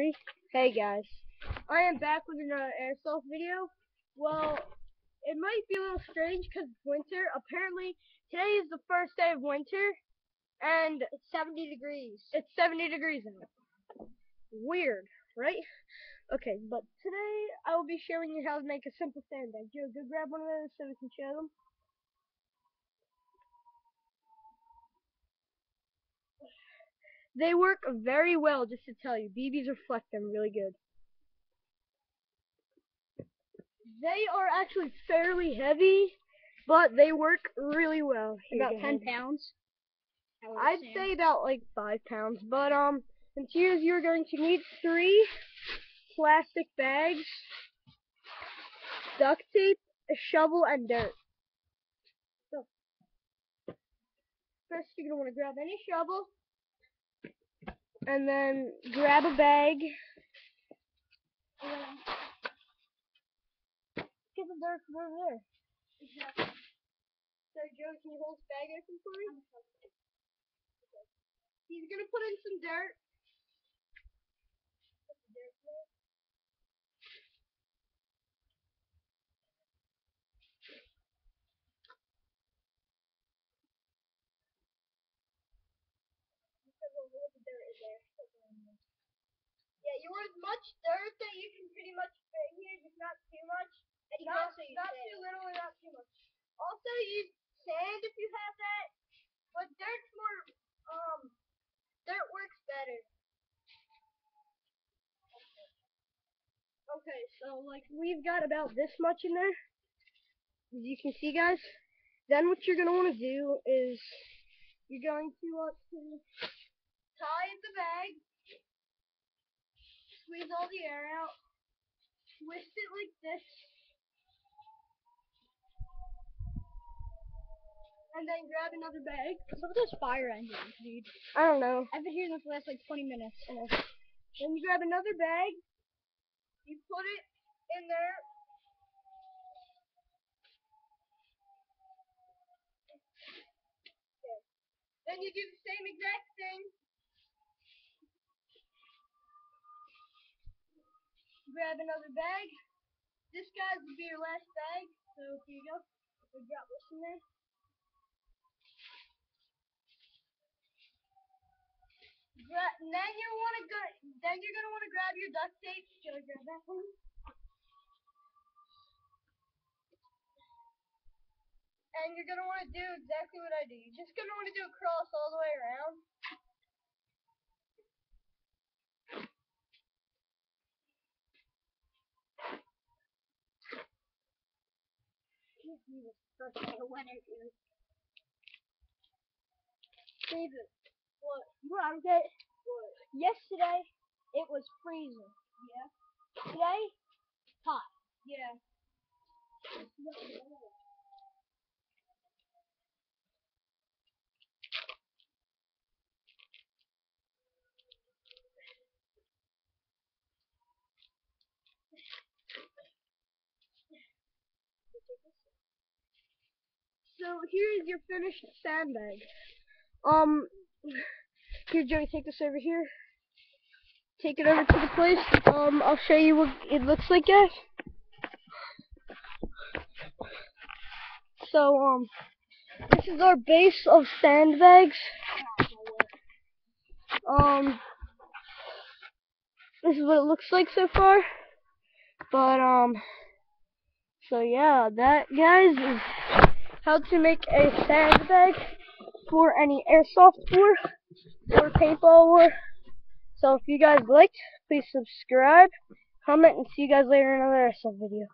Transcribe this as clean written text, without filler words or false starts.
3. Hey guys, I am back with another Airsoft video. Well, it might be a little strange because it's winter. Apparently, today is the first day of winter, and It's 70 degrees. it's 70 degrees out. Weird, right? Okay, but today I will be showing you how to make a simple sandbag. Joe, go grab one of those so we can show them. They work very well, just to tell you. BBs reflect them really good. They are actually fairly heavy, but they work really well. Here, About 10 pounds? I'd say about like 5 pounds. But and here you're going to need 3 plastic bags, duct tape, a shovel, and dirt. So first you're gonna want to grab any shovel, and then grab a bag. Get the dirt from over there. Exactly. So Joe, can you hold the bag open for me? Okay. He's gonna put in some dirt. Put the dirt there. The dirt is there. Yeah, you want as much dirt that you can pretty much fit here, just not too much. And not too little and not too much. Also use sand if you have that, but dirt's more, dirt works better. Okay, so like we've got about this much in there, as you can see, guys. Then what you're gonna want to do is you're going to want to tie the bag, squeeze all the air out, twist it like this, and then grab another bag. What's up with those fire engines, dude? I don't know. I've been hearing them for the last like 20 minutes. Then you grab another bag, you put it in there. Okay. Then you do the same exact thing. Grab another bag. This guy's will be your last bag, so here you go. We drop this in there. And then you're gonna want to grab your duct tape. Should I grab that one? And you're gonna want to do exactly what I do. You're just gonna want to do a cross all the way around. David, What? you know what I'm saying? What? Yesterday, it was freezing. Yeah. Today, hot. Yeah. So here is your finished sandbag. Here, Joey, take this over here. Take it over to the place. I'll show you what it looks like, guys. So, this is our base of sandbags. This is what it looks like so far. But, so yeah, that, guys, is how to make a sandbag for any airsoft war or paintball war. So if you guys liked, please subscribe, comment, and see you guys later in another airsoft video.